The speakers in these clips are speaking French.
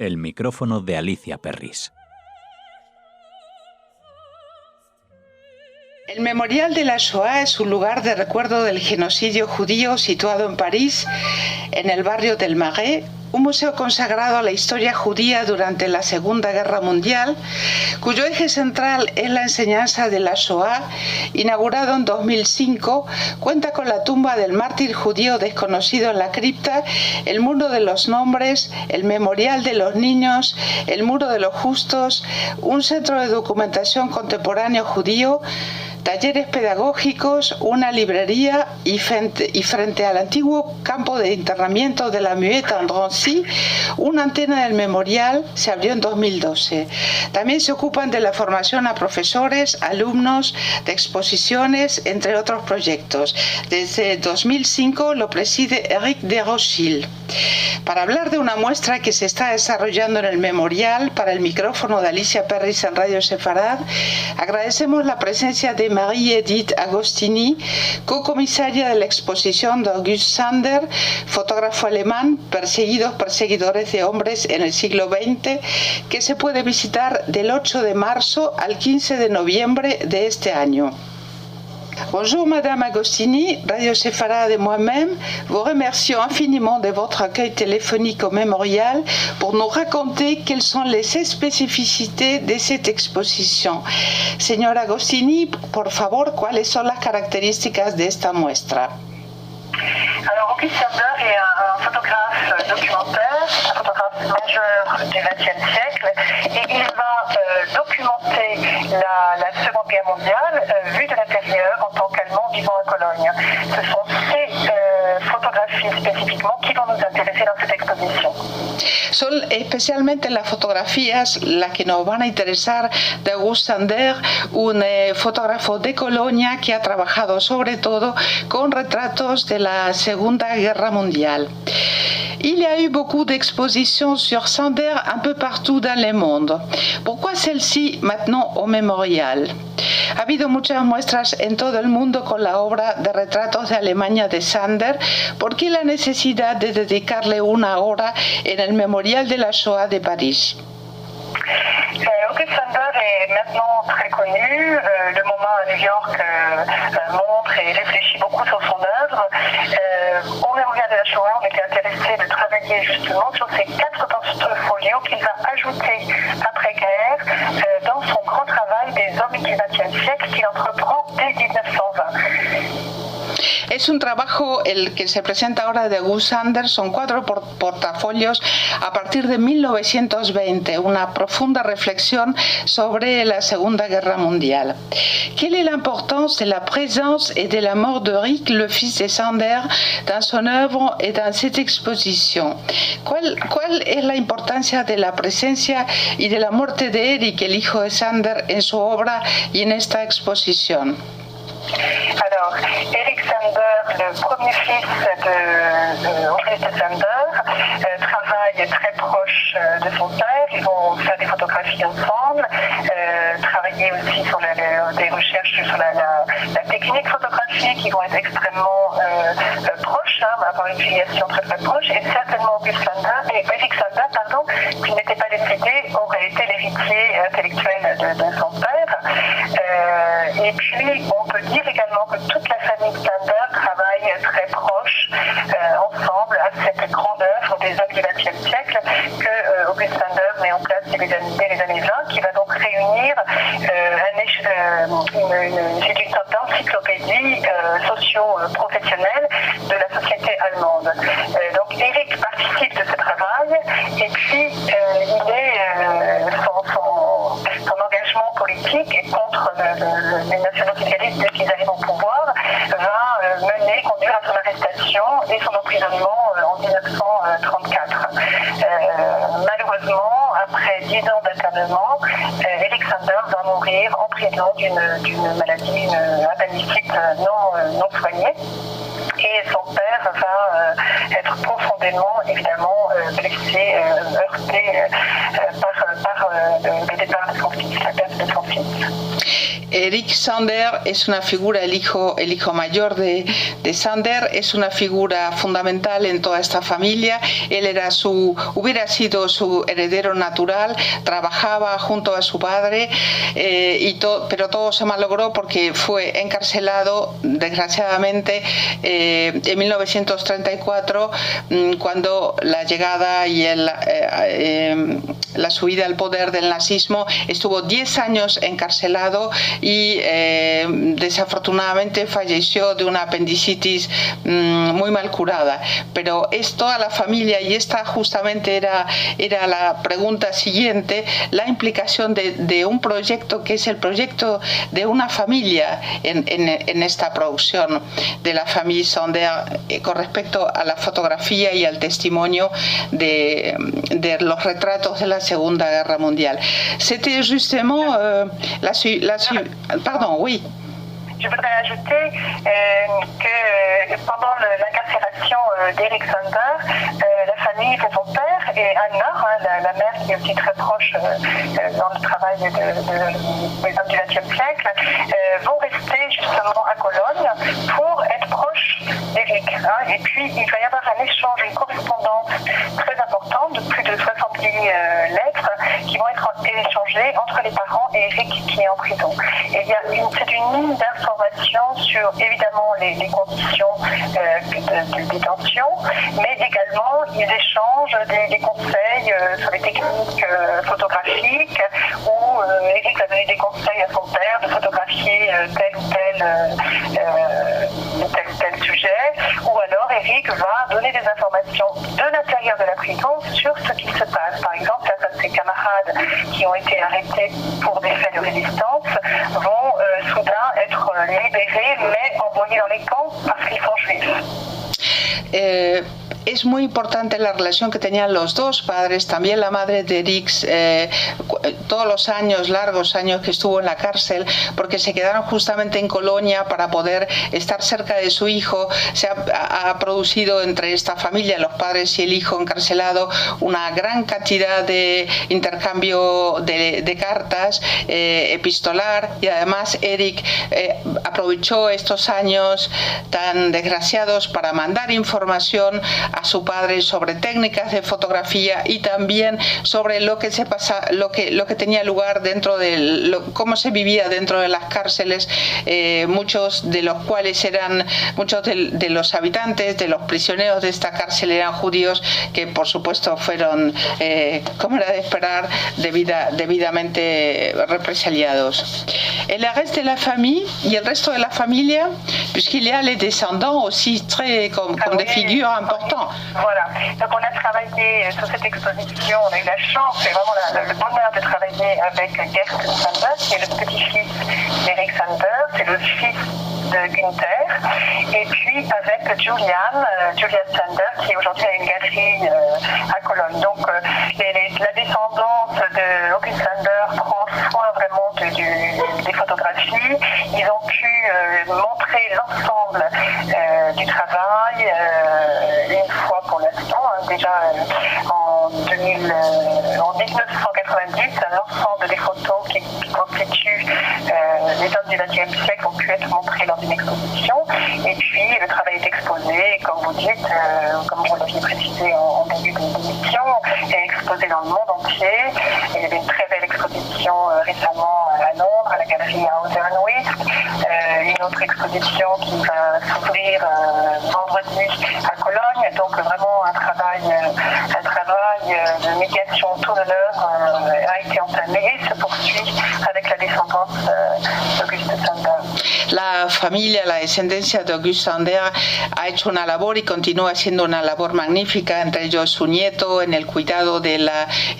El micrófono de Alicia Perris. El Memorial de la Shoah es un lugar de recuerdo del genocidio judío situado en París, en el barrio del Marais, un museo consagrado a la historia judía durante la Segunda Guerra Mundial, cuyo eje central es la enseñanza de la Shoah. Inaugurado en 2005, cuenta con la tumba del mártir judío desconocido en la cripta, el muro de los nombres, el memorial de los niños, el muro de los justos, un centro de documentación contemporáneo judío, talleres pedagógicos, una librería y frente al antiguo campo de internamiento de la Muette en Drancy, una antena del memorial se abrió en 2012. También se ocupan de la formación a profesores, alumnos, de exposiciones, entre otros proyectos. Desde 2005 lo preside Eric de Rothschild. Para hablar de una muestra que se está desarrollando en el memorial, para el micrófono de Alicia Perris en Radio Sefarad, agradecemos la presencia de Marie-Edith Agostini, co-comisaria de la exposición de August Sander, fotógrafo alemán, perseguidores de hombres en el siglo XX, que se puede visitar del 8 de marzo al 15 de noviembre de este año. Bonjour Madame Agostini, Radio Sefarad et moi-même vous remercions infiniment de votre accueil téléphonique au Mémorial pour nous raconter quelles sont les spécificités de cette exposition. Señora Agostini, por favor, ¿cuáles son las características de esta muestra? Alors, August Sander est un photographe documentaire, un photographe majeur du XXe siècle, et il va documenter la Seconde Guerre mondiale vue de l'intérieur en tant qu'Allemand vivant à Cologne. Ce sont ces photographies spécifiquement qui vont nous intéresser dans cette exposition. Son especialmente las fotografías las que nos van a interesar de August Sander, un fotógrafo de Colonia que ha trabajado sobre todo con retratos de la Segunda Guerra Mundial. Il y a eu beaucoup d'expositions sur Sander un peu partout dans le monde. Pourquoi celle-ci maintenant au Memorial? Ha habido muchas muestras en todo el mundo con la obra de retratos de Alemania de Sander. ¿Por qué la necesidad de dedicarle una hora en el Memorial de la Shoah de París? August Sander est maintenant très connu. Le MoMA à New York montre et réfléchit beaucoup sur son œuvre. Au Memorial de la Shoah, on était intéressé de travailler justement sur ces 4 portfolios qu'il va ajouter après-guerre dans son grand travail des hommes du XXe siècle qu'il entreprend dès 1920. Es un trabajo el que se presenta ahora de August Sander, son 4 portafolios a partir de 1920, una profunda reflexión sobre la Segunda Guerra Mundial. Quelle est l'importance de la présence et de la mort de Rick, le fils de Sander, dans son œuvre et dans cette exposition? ¿Cuál es la importancia de la presencia y de la muerte de Eric, el hijo de Sander, en su obra y en esta exposición? Alors, Eric Sander, le premier fils de August Sander, travaille très proche de son père. Ils vont faire des photographies ensemble, travailler aussi sur des recherches sur la technique photographique qui vont être extrêmement proches, avoir une filiation très très proche. Et certainement Eric Sander, qui n'était pas décédé, aurait été l'héritier intellectuel de son père. Et puis, on peut dire également que toute la famille Sander travaille très proche ensemble à cette grande œuvre des hommes du XXe siècle que August Sander met en place dès les années 20, qui va donc réunir c'est une sorte d'encyclopédie socio-professionnelle de la société allemande. Donc Eric participe de ce travail et puis son engagement politique et contre les nationaux-socialistes dès qu'ils arrivent au pouvoir va conduire à son arrestation et son emprisonnement en 1934. Malheureusement, après 10 ans d'internement, Eric Sander va mourir en prison d'une maladie, une appendicite non soignée. Et son père va être profondément, évidemment, blessé, heurté par le départ de son fils, la perte de son fils. Eric Sander es una figura, el hijo mayor de Sander, es una figura fundamental en toda esta familia. Él hubiera sido su heredero natural, trabajaba junto a su padre, pero todo se malogró porque fue encarcelado, desgraciadamente, en 1934, cuando la llegada y la subida al poder del nazismo. Estuvo 10 años encarcelado y desafortunadamente falleció de una apendicitis muy mal curada. Pero es toda la familia, y esta justamente era la pregunta siguiente, la implicación de un proyecto que es el proyecto de una familia en esta producción de la familia Sander con respecto a la fotografía y al testimonio de los retratos de la Segunda Guerra Mundial. C'était justement pardon, oui. Je voudrais ajouter que pendant l'incarcération d'Eric Sander, la famille de son père et Anna, la mère qui est aussi très proche dans le travail des hommes du XXe siècle, vont rester justement à Cologne pour être proches d'Eric. Et puis il va y avoir un échange, une correspondance très importante de plus de 70 lettres qui vont être échangées entre les parents et Eric qui est en prison. Et c'est une mine d'informations sur évidemment les conditions de détention, mais également ils échangent des conseils sur les techniques photographiques, où Eric va donner des conseils à son père de photographier tel ou tel sujet, ou alors Eric va donner des informations de l'intérieur de la prison sur ce qui se passe. Par exemple, certains de ses camarades qui ont été arrêtés pour des faits de résistance vont soudain être libérés, mais envoyés dans les camps parce qu'ils sont juifs. Es muy importante la relación que tenían los dos padres. También la madre de Eric, todos los largos años que estuvo en la cárcel, porque se quedaron justamente en Colonia para poder estar cerca de su hijo. Se ha producido entre esta familia, los padres y el hijo encarcelado, una gran cantidad de intercambio de cartas, epistolar, y además Eric aprovechó estos años tan desgraciados para mandar información a su padre sobre técnicas de fotografía y también sobre lo que tenía lugar dentro cómo se vivía dentro de las cárceles, muchos de los cuales muchos de los habitantes, de los prisioneros de esta cárcel eran judíos, que por supuesto fueron, como era de esperar, debidamente represaliados. El resto de la familia y el resto de la familia, puisqu'il y a les descendants aussi comme des figures importantes. Voilà, donc on a travaillé sur cette exposition, on a eu la chance et vraiment le bonheur de travailler avec Gert Sander, qui est le petit-fils d'Eric Sander, c'est le fils de Günther, et puis avec Julian Sander, qui aujourd'hui a une galerie à Cologne. Donc la descendance de August Sander prend soin vraiment des photographies. Ils ont pu montrer l'ensemble du travail une fois pour l'instant, déjà en 1990, l'ensemble des photos qui constituent les hommes du XXe siècle ont pu être montrées lors d'une exposition, et puis le travail est exposé, comme vous dites, comme vous l'aviez précisé en début de l'émission, est exposé dans le monde entier. Il y avait une très belle exposition récemment à Londres, à la galerie Hauser & Wirth, une autre exposition qui va s'ouvrir vendredi à Cologne, donc vraiment un travail de médiation tout de l'heure a été entamé et se poursuit avec la descendance d'Auguste Sander. La familia, la descendencia de Auguste Sander ha hecho una labor y continúa haciendo una labor magnífica, entre ellos su nieto, en el cuidado del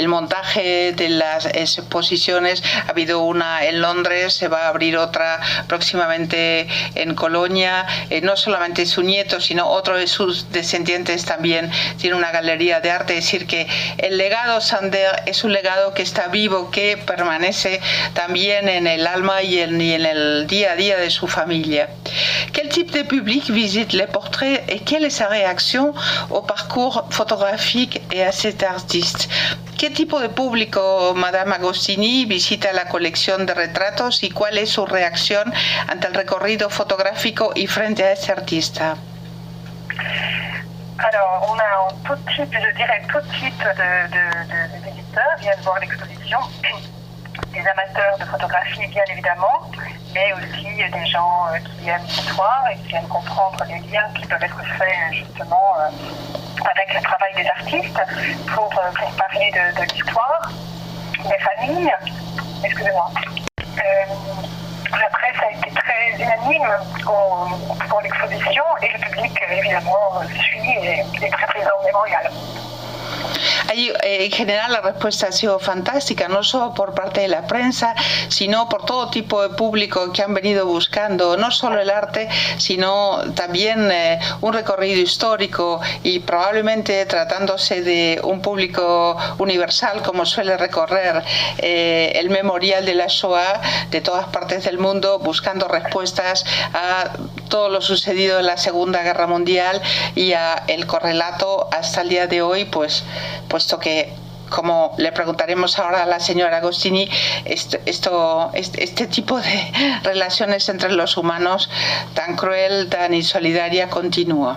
montaje de las exposiciones. Ha habido una en Londres, se va a abrir otra próximamente en Colonia. No solamente su nieto, sino otro de sus descendientes también tiene una galería de arte. Es decir, que el legado Sander es un legado que está vivo, que permanece también en el alma y en el día a día de su familia. Quel type de public visite les portraits et quelle est sa réaction au parcours photographique et à cet artiste? ¿Qué tipo de público, Madame Agostini, visita la colección de retratos y cuál es su reacción ante el recorrido fotográfico y frente a este artista? Alors, on a tout type, je dirais tout type de visiteurs viennent voir l'exposition. Des amateurs de photographie, bien évidemment, mais aussi des gens qui aiment l'histoire et qui aiment comprendre les liens qui peuvent être faits justement avec le travail des artistes pour parler de l'histoire, des familles. Excusez-moi. La presse a été très unanime pour l'exposition et le public, évidemment, suit et est très présent au mémorial. En general la respuesta ha sido fantástica, no solo por parte de la prensa, sino por todo tipo de público que han venido buscando no solo el arte, sino también un recorrido histórico y probablemente tratándose de un público universal como suele recorrer el memorial de la Shoah de todas partes del mundo buscando respuestas a todo lo sucedido en la Segunda Guerra Mundial y a el correlato hasta el día de hoy, puesto que, como le preguntaremos ahora a la señora Agostini, este tipo de relaciones entre los humanos tan cruel, tan insolidaria, continúa.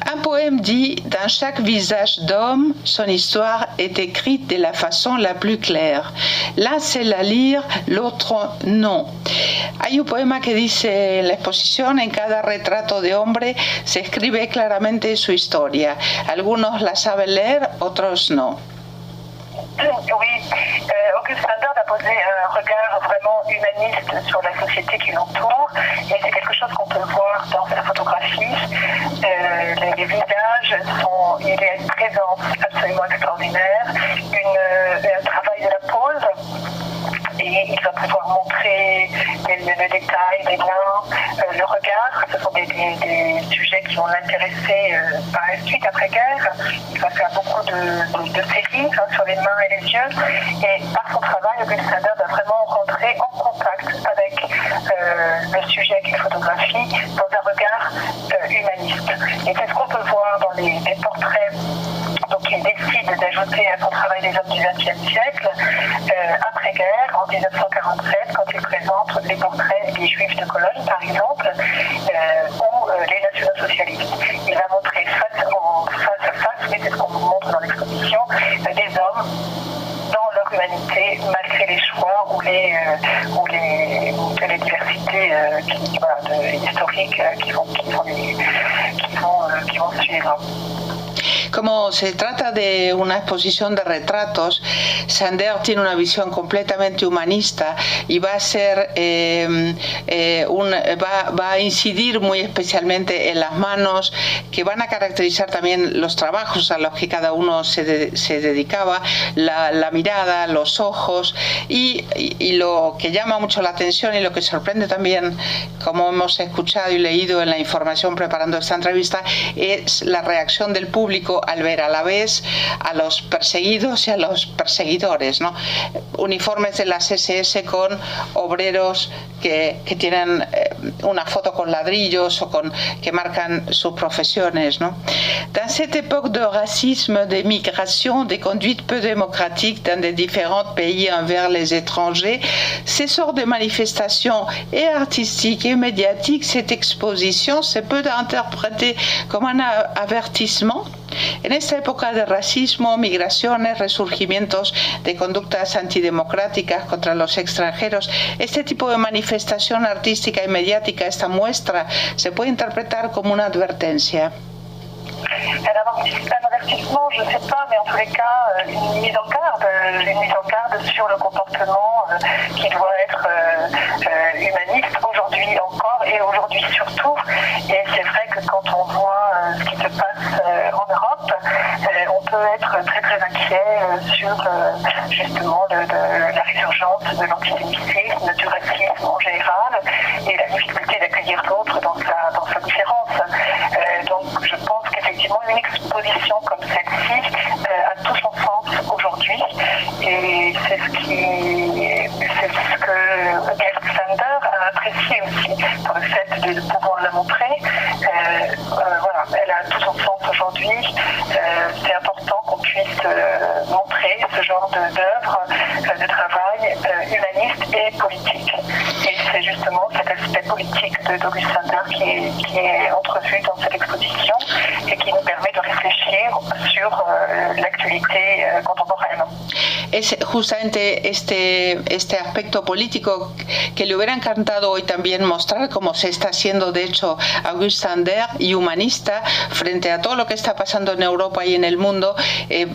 Un poème dit « Dans chaque visage d'homme, son histoire est écrite de la façon la plus claire. L'un sait la lire, l'autre non. » Hay un poema que dice en la exposición: en cada retrato de hombre se escribe claramente su historia. Algunos la saben leer, otros no. Oui, Auguste Sander a posé un regard vraiment humaniste sur la société qui l'entoure et c'est quelque chose qu'on peut voir dans sa photographie. Les visages il y a une présence absolument extraordinaire, un travail de la pose et il va pouvoir montrer le détail, les liens, le regard. Ce sont des sujets qui vont l'intéresser par la suite, après-guerre. Il va faire beaucoup de séries sur les mains et les yeux. Et par son travail, Auguste Sander va vraiment rentrer en contact avec le sujet qu'il photographie dans un regard humaniste. Et c'est ce qu'on peut voir dans les portraits. Donc il décide d'ajouter à son travail des hommes du XXe siècle, après-guerre, en 1947, quand il présente les portraits des Juifs de Cologne, par exemple, ou les nationaux-socialistes. Il va montrer face à face, mais c'est ce qu'on vous montre dans l'exposition, des hommes dans leur humanité, malgré les choix ou les diversités historiques qui vont suivre. Como se trata de una exposición de retratos, Sander tiene una visión completamente humanista y va a ser va a incidir muy especialmente en las manos que van a caracterizar también los trabajos a los que cada uno se dedicaba, la mirada, los ojos y lo que llama mucho la atención y lo que sorprende también, como hemos escuchado y leído en la información preparando esta entrevista, es la reacción del público al ver a la vez a los perseguidos y a los perseguidores, ¿no? Uniformes de las SS con obreros que tienen una foto con ladrillos o que marcan sus profesiones, ¿no? Dans cette époque de racisme, de migration, de conduite peu démocratique dans des différents pays envers les étrangers, ces sortes de manifestations et artistiques et médiatiques, cette exposition se peut interpréter comme un avertissement. En esta época de racismo, migraciones, resurgimientos de conductas antidemocráticas contra los extranjeros, este tipo de manifestación artística y mediática, esta muestra, se puede interpretar como una advertencia. Un avertissement, je ne sais pas, mais en tous les cas, une mise en garde sur le comportement qui doit être humaniste aujourd'hui encore et aujourd'hui surtout. Et c'est vrai que quand on voit ce qui se passe en Europe, on peut être très très inquiet sur justement la résurgence de l'antisémitisme, du racisme en général et la difficulté d'accueillir l'autre dans sa différence. Donc je pense qu'effectivement une exposition comme celle-ci a tout son sens aujourd'hui et c'est ce que Auguste Sander a apprécié aussi dans le fait de pouvoir la montrer. Voilà, elle a tout son sens aujourd'hui. C'est important qu'on puisse montrer ce genre d'œuvres, de travail humaniste et politique. Et c'est justement cet aspect politique d'August Sander qui est entrevu dans cette exposition et qui nous permet de réfléchir sur l'actualité contemporaine. Es justamente este aspecto político que le hubiera encantado hoy también mostrar, como se está haciendo de hecho August Sander, y humanista frente a todo lo que está pasando en Europa y en el mundo.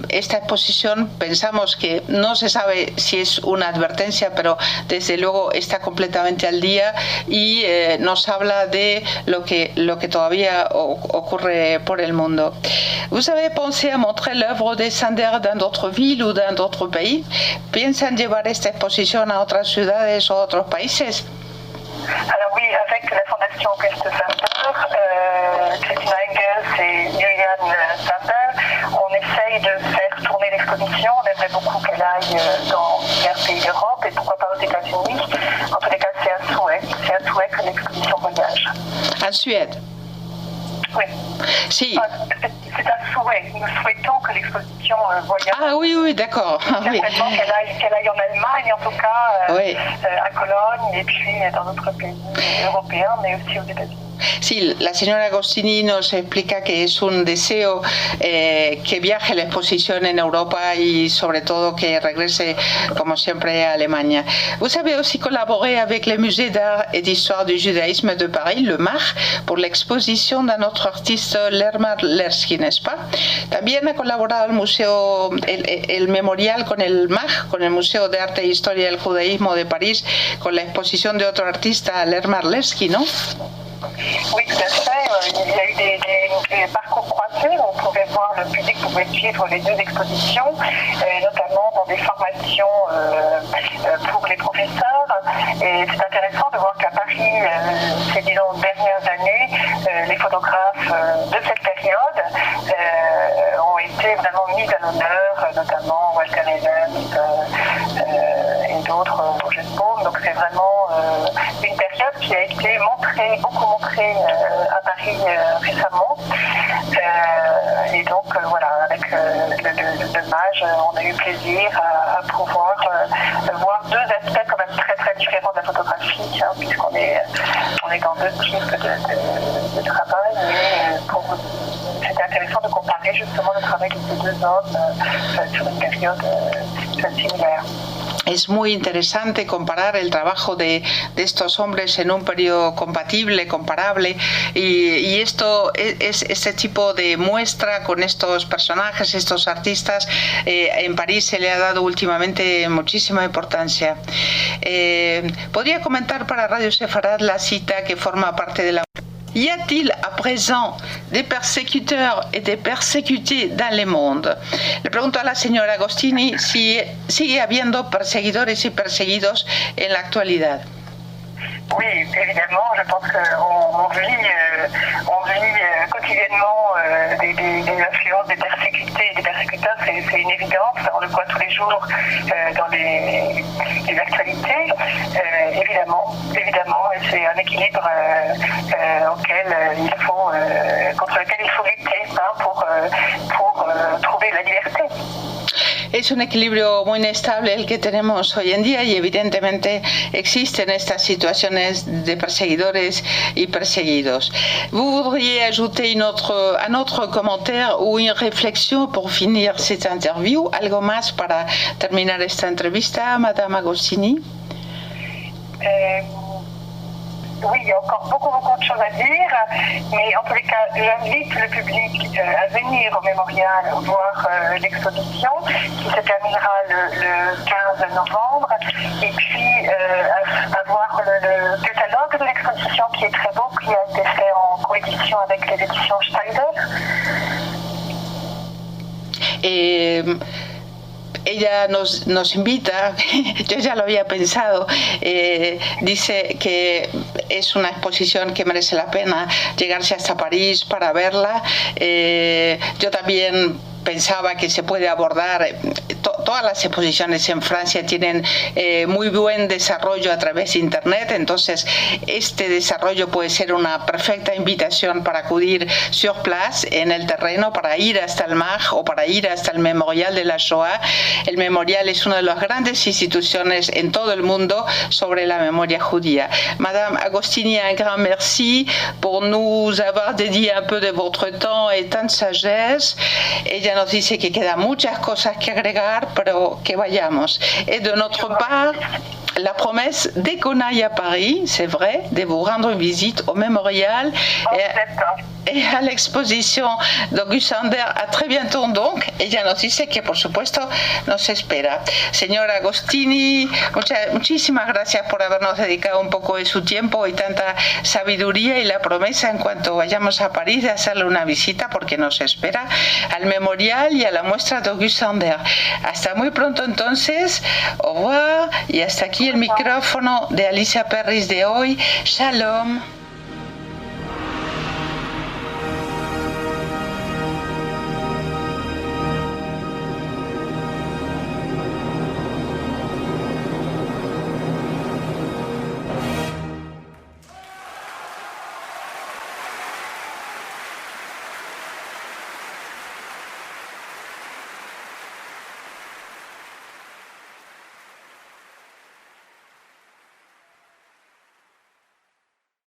Esta exposición pensamos que no se sabe si es una advertencia, pero desde luego está completamente al día y nos habla de lo que todavía ocurre por el mundo. Vous avez pensé à montrer l'œuvre de Sander dans d'autres villes ou dans d'autres pays? ¿Piensan llevar esta exposición a otras ciudades o a otros países? Alors oui, avec la Fondation Auguste Sander, Christina Engels et Julian Sander, on essaye de faire tourner l'exposition. On aimerait beaucoup qu'elle aille dans divers pays d'Europe et pourquoi pas aux États-Unis. En tous les cas, c'est un souhait que l'exposition voyage. En Suède. Oui. Sí. C'est un souhait. Nous souhaitons que l'exposition voyage. Ah oui, d'accord. Certainement Oui. qu'elle aille en Allemagne, en tout cas, Oui. à Cologne, et puis dans d'autres pays européens, mais aussi aux États-Unis. Sí, la señora Agostini nos explica que es un deseo que viaje la exposición en Europa y sobre todo que regrese, como siempre, a Alemania. Vous avez aussi collaboré avec le Musée d'art et d'histoire du judaïsme de Paris, le MAR, pour l'exposición d'un autre artiste, Lermar Lersky, n'est-ce pas? También ha colaborado el memorial con el MAR, con el Museo de Arte e Historia del Judaísmo de París, con la exposición de otro artista, Lermar Lersky, ¿no? Oui, tout à fait. Il y a eu des parcours croisés où on pouvait voir, le public pouvait suivre les deux expositions, notamment dans des formations pour les professeurs. Et c'est intéressant de voir qu'à Paris, ces dernières années, les photographes de cette période ont été vraiment mis à l'honneur, notamment Walter Evans et d'autres, Roger Spohn. Donc c'est vraiment une période qui a été beaucoup montrée à Paris récemment. Et donc voilà, avec le MAGE, on a eu plaisir à pouvoir voir deux aspects quand même très très différents de la photographie, hein, puisqu'on est dans deux types de travail. Mais c'était intéressant de comparer justement le travail de ces deux hommes sur une période similaire. Es muy interesante comparar el trabajo de estos hombres en un periodo compatible, comparable, y esto es este tipo de muestra con estos personajes, estos artistas. En París se le ha dado últimamente muchísima importancia. ¿Podría comentar para Radio Sefarad la cita que forma parte de la... Y a-t-il à présent des persécuteurs et des persécutés dans le monde? Le pregunto a la señora Agostini si sigue habiendo perseguidores y perseguidos en la actualidad. Oui, évidemment, je pense qu'on vit quotidiennement des influences des persécutés et des persécuteurs, c'est une évidence, on le voit tous les jours dans les actualités, évidemment, et c'est un équilibre contre lequel il faut lutter, hein, pour trouver la liberté. Es un equilibrio muy inestable el que tenemos hoy en día y evidentemente existen estas situaciones de perseguidores y perseguidos. Vous voudriez ajouter un autre commentaire ou une réflexion pour finir cette interview? ¿Algo más para terminar esta entrevista, Madame Agostini? Oui, il y a encore beaucoup de choses à dire, mais en tous les cas, j'invite le public à venir au mémorial voir l'exposition qui se terminera le 15 novembre, et puis à voir le catalogue de l'exposition qui est très beau, qui a été fait en coédition avec les éditions Steidl. Ella nos invita, yo ya lo había pensado, dice que es una exposición que merece la pena llegarse hasta París para verla. Yo también pensaba que se puede abordar todas las exposiciones en Francia tienen muy buen desarrollo a través de Internet, entonces este desarrollo puede ser una perfecta invitación para acudir sur place, en el terreno, para ir hasta el MAG o para ir hasta el Memorial de la Shoah. El Memorial es una de las grandes instituciones en todo el mundo sobre la memoria judía. Madame Agostini, un grand merci por nous avoir dédié un peu de votre temps et tant de sagesse. Ella nos dice que quedan muchas cosas que agregar, pero que vayamos. Et de notre part, la promesse, dès qu'on aille à Paris, c'est vrai, de vous rendre une visite au Mémorial et à l'exposition d'Auguste Sander. A très bientôt donc. Ella nos dice que por supuesto nos espera. Señora Agostini, muchísimas gracias por habernos dedicado un poco de su tiempo y tanta sabiduría, y la promesa en cuanto vayamos a París de hacerle una visita, porque nos espera, al Memorial y a la muestra d'Auguste Sander. Hasta muy pronto entonces, au revoir, y hasta aquí el micrófono de Alicia Perris de hoy. Shalom.